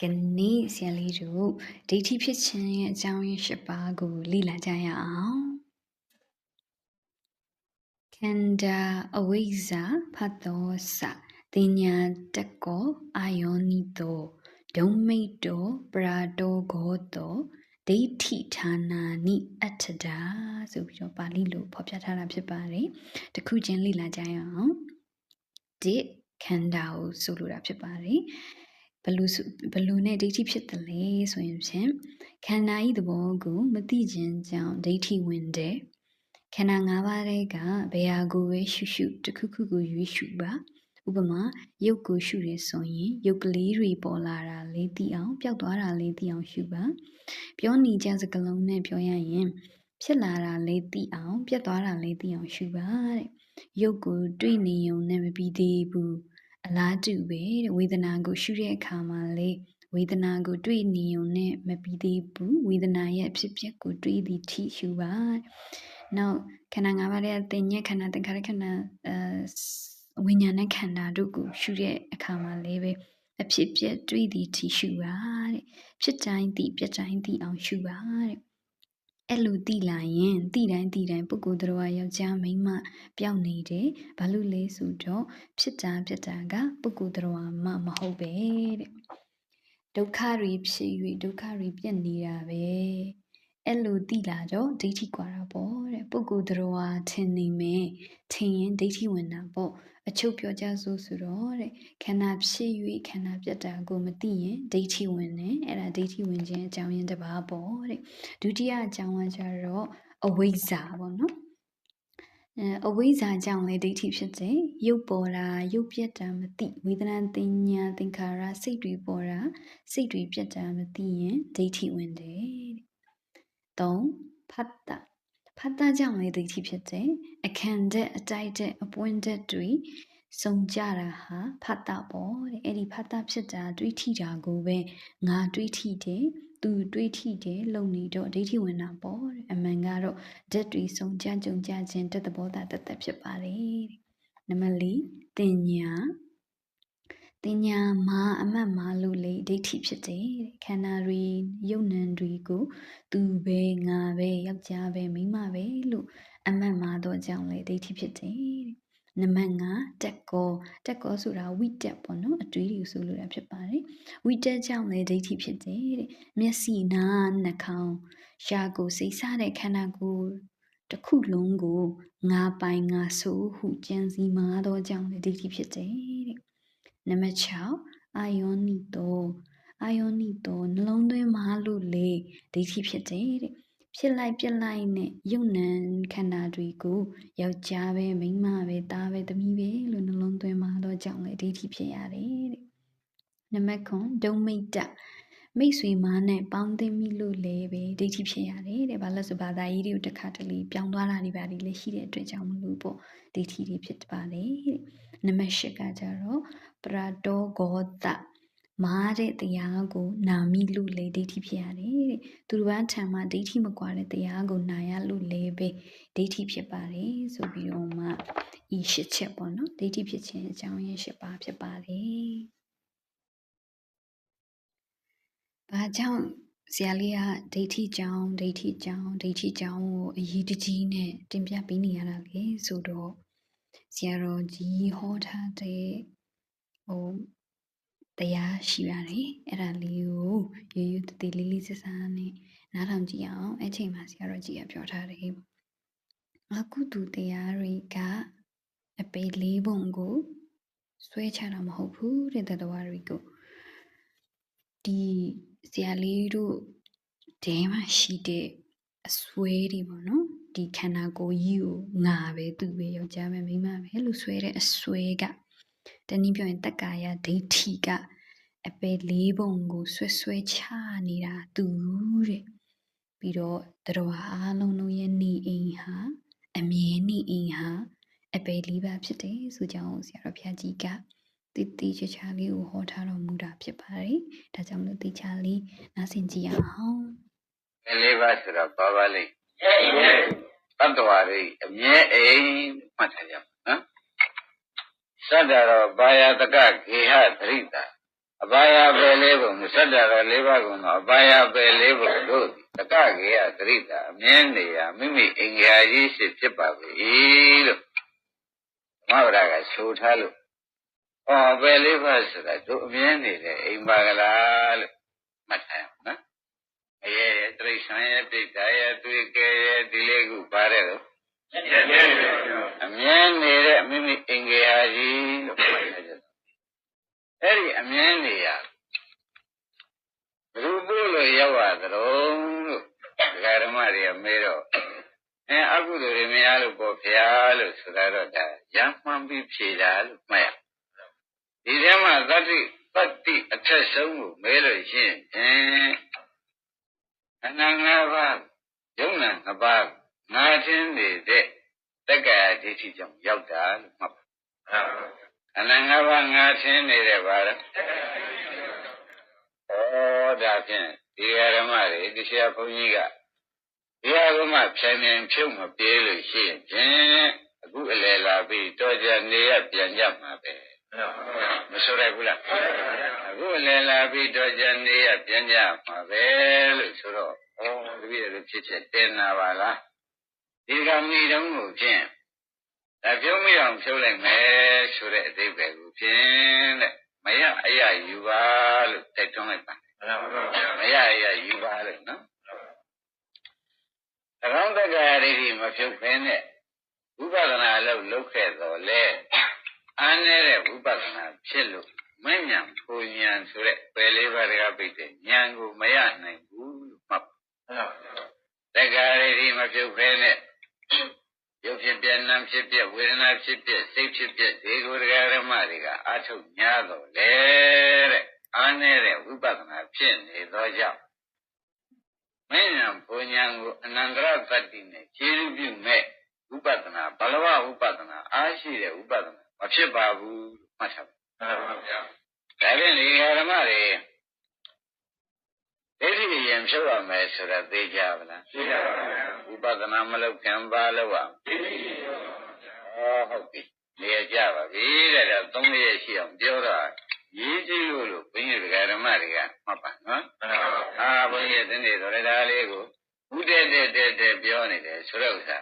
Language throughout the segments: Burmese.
Gani Sialiru, Dati Pitchin, Jown Shabago, Lila Jaya. Kenda Aweza, Patosa, Dinya Deco, Ionido, Domedo, Brado Godo, Dati Tana, Ni Atada, so your Balilu, Popatara Pibari, the Kujan Lila Jaya. Did Kandao Sulura Pibari. Balloon dating pit the lay swims him. Can I the bogo, Matijin down dating windy? Can I navarega, beago shoot the cuckoo yushuba? Ubama, yoko shure soye, yokleri polara lady out, piatora lady on shuba. Pioni jazz a galone pioyan. Pilara lady out, piatora lady on shuba. Yoko dreamy on never be de boo. အလားတူပဲဝေဒနာကိုရှုတဲ့အခါမှာလေဝေဒနာကိုတွေ့နေုံနဲ့မပြီးသေးဘူးဝေဒနာရဲ့အဖြစ်အပျက်ကိုတွေးသည်ထိရှုပါနောက်ခန္ဓာ၅ပါးရဲ့အသိဉာဏ်ခန္ဓာသင်္ခါရခန္ဓာဝိညာဉ်နဲ့ခန္ဓာတို့ကိုရှုတဲ့အခါမှာလေပဲအဖြစ်အပျက်တွေးသည်ထိရှုပါတဲ့ဖြစ်တိုင်းသည့်ပြက်တိုင်းသည့်အောင်ရှုပါတဲ့အဲ့လိုသိလာရင်သိတိုင်းပုဂ္ဂိုလ်တော်ယောက်ျားမိန်းမပျောက်နေတယ်ဘာလို့လဲဆိုတော့ဖြစ်တာကပုဂ္ဂိုလ်တော်မှမဟုတ်ပဲတဲ့ဒုက္ခတွေဖြစ်၍ဒုက္ခတွေပြည့်နေတာပဲအဲ့လိုသိလာတော့ဒိဋ္ဌိကွာတာပေါ့တဲ့ပုဂ္ဂိုလ်တော်ထင်နေမယ်ထင်ရင်ဒိဋ္ဌိဝင်တာပေါ့အချုပ်ပြောကြဆိုတော့တဲ့ခန္ဓာဖြစ်၍ခန္ဓာပြတ်တာကိုမသိရင်ဒိဋ္ဌိဝင်တယ်အဲ့ဒါဒိဋ္ဌိဝင်ခြင်းအကြောင်းရင်းတစ်ပါးပေါ့တဲ့ဒုတိယအကြောင်းကကျတော့အဝိဇ္ဇာပေါ့နော်အဝိဇ္ဇာကြောင့်လေဒိဋ္ဌိဖြစ်တယ်ရုပ်ပေါ်တာရုပ်ပြတ်တာမသိဝေဒနာသင်ညာသင်္ခါရစိတ်တွေပေါ်တာစိတ်တွေပြတ်တာမသိရင်ဒိဋ္ဌိဝင်တယ်တဲ့၃ဖတ်တာဖတ်တာကြောင့်လေဒိဋ္ဌိဖြစ်တယ်အခန္ဓာအတိုက်တဲ့အပွင့်တဲ့တွေစုံကြတာဟာဖတ်တာပေါ့တဲ့အဲ့ဒီဖတ်တာဖြစ်တာတွေးထိတာကိုပဲငါတွေးထိတယ်သူတွေးထိတယ်လုံနေတော့ဒိဋ္ဌိဝင်တာပေါ့တဲ့အမှန်ကတော့ဓာတ်တွေစုံကြကြုံကြခြင်းတသဘောတာတသက်ဖြစ်ပါလေတဲ့နံပါတ်၄တင်ညာမှာအမှတ်မှာလို့လေဒိဋ္ဌိဖြစ်တယ်တဲ့ခန္ဓာတွေယုံ nant တွေကိုသူပဲငါပဲယောက်ျားပဲမိန်းမပဲလို့အမှတ်မှာတော့ကြောင့်လေဒိဋ္ဌိဖြစ်တယ်တဲ့နံပါတ်5တက်ကောဆိုတာဝိတက်ပေါ့နော်အတွေးတွေဆိုလိုတာဖြစ်ပါတယ်ဝိတက်ကြောင့်လေဒိဋ္ဌိဖြစ်တယ်တဲ့မျက်စိနားနှာခေါင်းရှားကိုယ်စိတ်ဆတဲ့ခန္ဓာကိုယ်တစ်ခုလုံးကိုငါပိုင်ငါဆိုဟုကြံစည်မှာတော့ကြောင့်လေဒိဋ္ဌိဖြစ်တယ်တဲ့နံပါတ်6အာယောနိတောနှလုံးသွင်းမှာလို့လေဒိဋ္ဌိဖြစ်တယ်တဲ့ဖြစ်လိုက်ပြက်လိုက်နဲ့ယုံ nant ခန္ဓာတွေကိုယောက်ျားပဲမိန်းမပဲသားပဲသမီးပဲလို့နှလုံးသွင်းမှာတော့ကြောင့်လေဒိဋ္ဌိဖြစ်ရတယ်တဲ့နံပါတ်9ဒုံမိတ်တမိတ်ဆွေမားနဲ့ပေါင်းသိမိလို့လေပဲဒိဋ္ဌိဖြစ်ရတယ်တဲ့ဘာလို့ဆိုဘာသာရေးတွေကိုတစ်ခါတလေပြောင်းသွားတာတွေပါလေရှိတဲ့အတွက်ကြောင့်မလို့ပေါ့ဒိဋ္ဌိတွေဖြစ်ပါလေတဲ့နံပါတ်10ကကြတော့ပရတောဂောတမာတဲ့တရားကိုနာမိလို့လေဒိဋ္ဌိဖြစ်ရတယ်တဲ့သူတစ်ပါးထံမှာဒိဋ္ဌိမကွာတဲ့တရားကိုနာရလို့လေပဲဒိဋ္ဌိဖြစ်ပါတယ်ဆိုပြီးတော့မှဤ10ချက်ပေါ့နော်ဒိဋ္ဌိဖြစ်ခြင်းအကြောင်းရင်း10ပါးဖြစ်ပါတယ်ဘာကြောင့်ဆရာလေးကဒိဋ္ဌိကြောင့်ကိုအရေးတကြီးနဲ့တင်ပြပေးနေရတာလေဆိုတော့ဆရာတော်ကြီးဟောထားတဲ့တရားရှိပါတယ်အဲ့ဒါလေးကိုရိုးရိုးတည်လေးစစနဲ့နားထောင်ကြည့်အောင်အဲ့ချိန်မှာဆရာတော်ကြီးကပြောထားတယ်အကုသိုလ်တရားတွေကအပေလေးပုံကိုဆွဲချတာမဟုတ်ဘူးတဲ့တရားတွေကိုဒီဆရာလေးတို့တဲမှာရှိတဲ့အဆွဲတွေပေါ့နော်ဒီခန္ဓာကိုယ်ကြီးကိုငါပဲသူပဲယောက်ျားပဲမိန်းမပဲလို့ဆွဲတဲ့အဆွဲကတနည်းပြောရင်တက္ကာယဒိဋ္ဌိကအပေလေးပုံကိုဆွဲချနေတာသူတဲ့ပြီးတော့တရားအားလုံးလုံးရဲ့နေအိမ်ဟာအမြဲနေအိမ်ဟာအပေလေးပါဖြစ်တယ်ဆိုကြောင်းဆရာတော်ဘုရားကြီးကတိချာလေးကိုဟောထားတော်မူတာဖြစ်ပါတယ်ဒါကြောင့်လို့တိချာလေးနားဆင်ကြည့်အောင်အလေးပါဆိုတော့ဘာပါလိမ့်သတ္တဝါတွေအမြဲအိမ်မှတ်ထားကြပါနော်သတ္တရောဘာယတကဂေဟသရိတာ အပါယပယ်လေးပုံစတ္တရလေးပါးကုန်သောအပါယပယ်လေးပုံတို့တကကေယသရိတာအမြဲနေရာမိမိအင်္ဂါကြီးရှိဖြစ်ပါ၏လို့မဟာဗရာကဆိုထားလို့ပယ်လေးပါးဆိုတာတို့အမြဲနေတဲ့အိမ်ပါကလားလို့မှတ်ထားရအောင်နော်အရဲ့တိရစ္ဆာန်ရဲ့တိတ်တာရဲ့တွေ့ကဲရဲ့ဒီလေးခုပါတယ်လို့အမြဲနေတဲ့မိမိအင်္ဂါကြီးလို့မှတ်ထားကြအဲ့ဒီအမြဲနေရာဘယ်လိုပို့လို့ရောက်ရသလဲလို့ဒကာဓမ္မတွေကမေးတော့အကုသိုလ်တွေမရလို့ပေါ့ဗျာလို့ဆိုတာတော့ဒါရမှန်ပြီးဖြေတာလို့မှတ်ရဒီထဲမှာသတ္တိအထက်ဆုံးကိုမဲလို့ရှိရင်အနန္တဘာယုံနာနှစ်ပါးငါထင်းနေတဲ့တက္ကရာဒိဋ္ဌိကြောင့်ရောက်တာလို့မှတ်ပါအနန္တဘာငါထင်းနေတဲ့ဘာလဲဒါဖြင့်ဒီဓမ္မတွေဒီဆရာဘုန်းကြီးကဒီအကမှဖြိုင်ဖြုတ်မပြေးလို့ရှိရင်အခုအလယ်လာပြီးတော်ကြနေရပြန်ကြမှာပဲမဆိုရဘူးလားအခုအလယ်လာပြီးတော်ကြနေရပြန်ကြမှာပဲလို့ဆိုတော့တပည့်တော်ဖြစ်ဖြစ်တင်နာပါလားဒီကမိတုံးကိုဖြင့်ဒါပြုံးမိအောင်ဖြုတ်လိုက်မယ်ဆိုတဲ့အဓိပ္ပာယ်ကိုဖြင့်တဲ့မရအရယူပါလို့တိုက်တွန်းလိုက်ပါမရအရယူပါလို့နော်သကောင်းတက္ကရာဒိဋ္ဌိမဖြုတ်ခင်းတဲ့ဝိပဿနာအလုပ်လုပ်ခဲ့တော့လေအားနေတဲ့ဝိပဿနာဖြစ်လို့မဉ္ဇဉ်ပူဉဏ်ဆိုတဲ့ပယ်လေးပါးတကပိတ်တဲ့ဉာဏ်ကိုမရနိုင်ဘူးလို့မှတ်တက္ကရာဒိဋ္ဌိမဖြုတ်ခင်းတဲ့ရုပ်ဖြစ်ပြနာမ်ဖြစ်ပြဝေဒနာဖြစ်ပြစိတ်ဖြစ်ပြဒီကိုယ်တရားဓမ္မတွေကအာထုတ်ညာတော့လေတဲ့အားနေတဲ့ဝိပဿနာဖြစ်နေသောကြောင့်မဉ္ဇဉ်ပူဉဏ်ကိုအနန္တရတတ္တိနဲ့ခြေလူပြုမဲ့ဝိပဿနာဘလဝဝိပဿနာအားရှိတဲ့ဝိပဿနာမဖြစ်ပါဘူးမှတ်ထားပါဗျာဒါဖြင့်ဒီဓမ္မတွေဒိဋ္ဌိရင်ဖြုတ်ရမယ်ဆိုတာသိကြပါလားသိကြပါဗျာဝိပဿနာမလုပ်ခင်ပါလို့ပါဒိဋ္ဌိဟုတ်ပြီနေကြပါပြီတဲ့ဒါ3ရက်ရှိအောင်ပြောတော့ရေးကြည့်လို့ဘုန်းကြီးဓမ္မတွေကမှတ်ပါနော်ဘုန်းကြီးဒီနေ့ဆိုရတာလေးကိုဥတည့်တဲ့ပြောနေတယ်ဆိုတော့ဥစ္စာ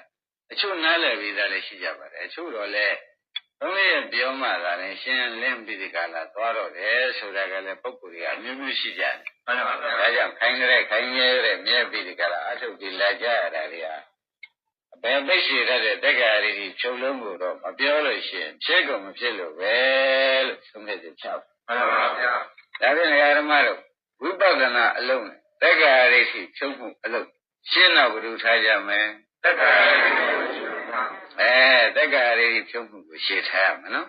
အချို့နားလည်ပြီးသားလည်းရှိကြပါတယ်အချို့တော့လည်း3ရက်ပြောမှသာလည်းရှင်းလင်းပြီးဒီကလာသွားတော့တယ်ဆိုတာကလည်းပုဂ္ဂိုလ်တွေအမျိုးမျိုးရှိကြတယ်မှန်ပါဗျာဒါကြောင့်ခိုင်းရဲတဲ့မြဲပြီးဒီကလာအထုတ်ဒီလာကြရတာတွေဟာဘယ်သိရှိရတဲ့တက္ကရာတွေဖြုတ်လုံးကိုတော့မပြောလို့ရှိရင်ဖြစ်ကုန်မဖြစ်လို့ပဲလို့သုံးဖြတ်ချက်ချပါမှန်ပါဗျာဒါဖြင့်ဓမ္မတို့ဝိပဿနာအလုံးနဲ့တက္ကရာတွေဖြုတ်မှုအလုံးရှင်းတော့ဘယ်လိုထားကြမလဲတက္ကရာတွေတက္ကရာတွေဖြုတ်မှုကိုရှင်းထားရမယ်နော်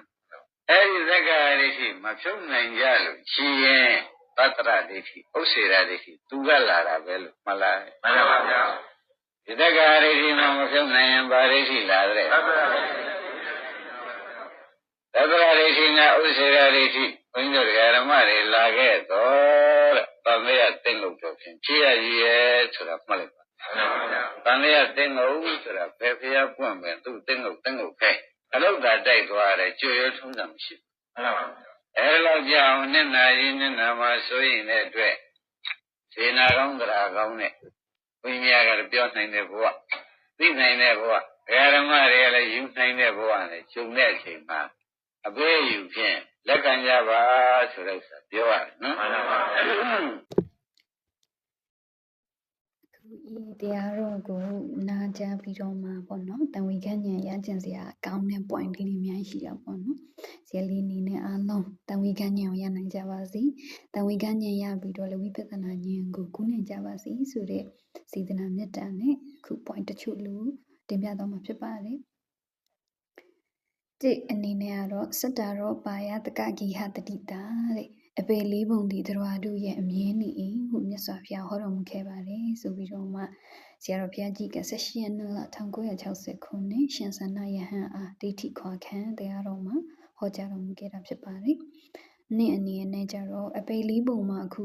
အဲဒီတက္ကရာတွေမဖြုတ်နိုင်ကြလို့ရှိရင်သတ္တရဒိဋ္ဌိဥစ္စေရဒိဋ္ဌိသူကလာတာပဲလို့မှတ်လားမှန်ပါဗျာဒီတက္ကရာဒိဋ္ဌိမှမဖြုတ်နိုင်ရင်ဘာဒိဋ္ဌိလာတဲ့သတ္တရဒိဋ္ဌိနဲ့ဥစ္စေရဒိဋ္ဌိဘုန်းကြီးတို့ဓမ္မတွေလာခဲ့တော့တဲ့သံဃာသိလို့တော့ဖြင့်ဖြည့်ရည်ရဲ့ဆိုတာမှတ်လိုက်ပါသံဃာသိလို့ဆိုတာဘယ်ဖျားပွင့်မယ်သူသိလို့ခဲအလောက်သာတိုက်သွားတယ်ကြွရထုံးတာမရှိဘူးအဲလောက်ကြအောင်နဲ့နာရင်နဲ့နာမှာဆိုရင်လည်းအတွက်စေနာကောင်းကြရာကောင်းနဲ့ဘုရားကလည်းပြောနိုင်တဲ့ဘဝသိနိုင်တဲ့ဘဝဓမ္မတွေကလည်းယူနိုင်တဲ့ဘဝနဲ့ကျုံတဲ့အချိန်မှာအဘေးယူဖြင့်လက်ခံကြပါဆိုတော့ပြောရတယ်နော်မှန်ပါဗျာဒီတရားတော်ကိုနာကြားပြီးတော့မှပေါ့နော်တန်ဝေခန့်ဉာဏ်ရကျင်စရာကောင်းတဲ့ point လေးတွေအများကြီးရှိတာပေါ့နော်ဇေလီနေနဲ့အားလုံးတန်ဝေခန့်ဉာဏ်ကိုရနိုင်ကြပါစေတန်ဝေခန့်ဉာဏ်ရပြီးတော့လည်းဝိပဿနာဉာဏ်ကိုကူးနိုင်ကြပါစေဆိုတဲ့စေတနာမေတ္တာနဲ့အခု point တချို့လို့တင်ပြတော့မှာဖြစ်ပါတယ်ဒီအနေနဲ့ကတော့စတ္တာရောပါယတကဂိဟတတိတာတဲ့အပေလေးပုံဒီသရဝါတို့ရဲ့အမြင်နေဟုမြတ်စွာဘုရားဟောတော်မူခဲ့ပါတယ်ဆိုပြီးတော့မှဆရာတော်ဘုရားကြီးက18ရက်နေ့လ1960ခုနှစ်ရှင်စန္ဒယဟန်အားဒိဋ္ဌိခွာခံတရားတော်မှာဟောကြားတော်မူခဲ့တာဖြစ်ပါတယ်။နေ့အနေနဲ့ကြတော့အပေလေးပုံမှာအခု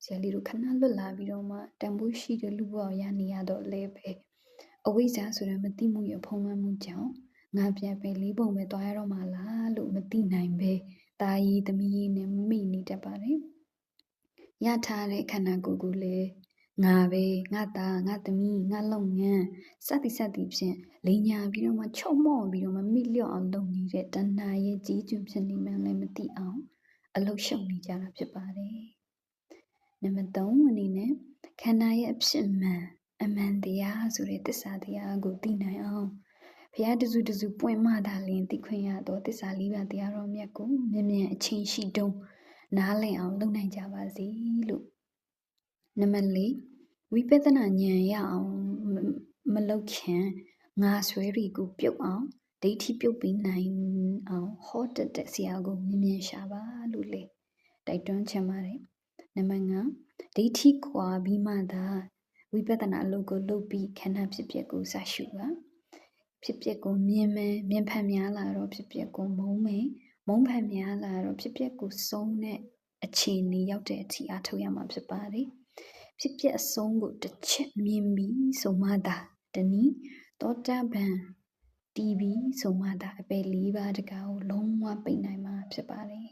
ဆရာလေးတို့ခဏလွတ်လာပြီးတော့မှတန်ဖိုးရှိတဲ့လူဘဝရနေရတော့လဲပဲအဝိဇ္ဇာဆိုတဲ့မသိမှုရဖုံးလွှမ်းမှုကြောင့်ငါပြန်ပဲလေးပုံပဲတွားရတော့မှလားလို့မသိနိုင်ပဲ တာရီသမီးရေးနဲ့မိနေတတ်ပါတယ်ရထားတဲ့ခန္ဓာကိုယ်ကိုလည်းငါပဲငါသားငါသမီးငါလုပ်ငန်းစသည်ဖြင့်လိန်ညာပြီးတော့မှချုံမော့ပြီးတော့မှမိလျော့အောင်လုပ်နေတဲ့တဏှာရဲ့ကြီးကျုံဖြစ်နေမှလည်းမသိအောင်အလုရှုံနေကြတာဖြစ်ပါတယ်နံပါတ်3အနေနဲ့ခန္ဓာရဲ့အဖြစ်မှန်အမှန်တရားဆိုတဲ့သစ္စာတရားကိုသိနိုင်အောင်ဘုရားတစုပွင့်မှသာလျှင်သိခွင့်ရသောသစ္စာလေးပါးတရားတော်မြတ်ကိုမြန်အချိန်ရှိတုံးနားလည်အောင်လုပ်နိုင်ကြပါစေလို့နံပါတ်4ဝိပဿနာဉာဏ်ရအောင်မလုပ်ခင်ငါဆွဲတွေကိုပြုတ်အောင်ဒိဋ္ဌိပြုတ်ပြီးနိုင်အောင်ဟောတတ်တဲ့ဆရာကိုမြန်ရှာပါလို့လေတိုက်တွန်းချင်ပါတယ်နံပါတ်5ဒိဋ္ဌိကွာပြီးမှသာဝိပဿနာအလုပ်ကိုလုပ်ပြီးခန္ဓာဖြစ်ပျက်ကိုစရှုပါဖြစ်ပျက်ကိုမြင်ဖန်များလာတော့ဖြစ်ပျက်ကိုမုန်းဖန်များလာတော့ဖြစ်ပျက်ကိုဆုံးတဲ့အခြေအနေရောက်တဲ့အထိအားထုတ်ရမှာဖြစ်ပါတယ်ဖြစ်ပျက်အဆုံးကိုတစ်ချက်မြင်ပြီးဆိုမှသာတနည်းသောတာပန်တီးပြီးဆိုမှသာအပယ်၄ပါးတကားကိုလုံးဝပိတ်နိုင်မှာဖြစ်ပါတယ်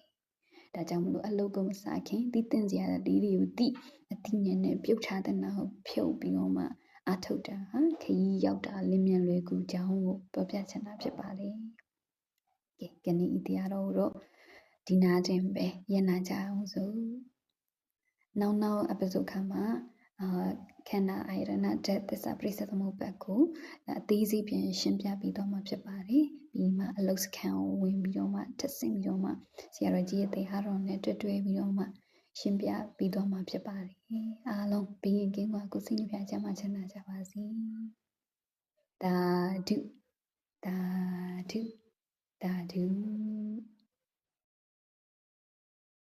ဒါကြောင့်မလို့အလုတ်ကိုမစခင်သိသင်စရာလေးတွေကိုသိအသိဉာဏ်နဲ့ပြုတ်ချတဲ့နာကိုဖြုတ်ပြီးတော့မှအထုတ်တာဟာခရီးရောက်တာလင်းမြန်လွယ်ကူကြောင်းကိုပြောပြချင်တာဖြစ်ပါတယ်ကဲဒီနေ့ဤတရားတော်တော့ဒီနာခြင်းပဲရနာကြအောင်စို့နောက် episode ခါမှာခန္ဓာအာယတနာဓာတ်သစ္စာပရိစ္ဆေသမုပ္ပါဒ်ကိုအသေးစိတ်ပြန်ရှင်းပြပြီးတော့မှဖြစ်ပါတယ်ပြီးမှအလုတ်စခန်းကိုဝင်ပြီးတော့မှထပ်ဆင့်ပြီးတော့မှဆရာတော်ကြီးရဲ့တရားတော်နဲ့တွေ့ပြီးတော့မှရှင်းပြပြီးတော့မှဖြစ်ပါတယ်အားလုံးဘီရင်ကင်းမှာကိုစိတ်နှပြချမ်းသာချမ်းသာကြပါစေသာဓုသာဓု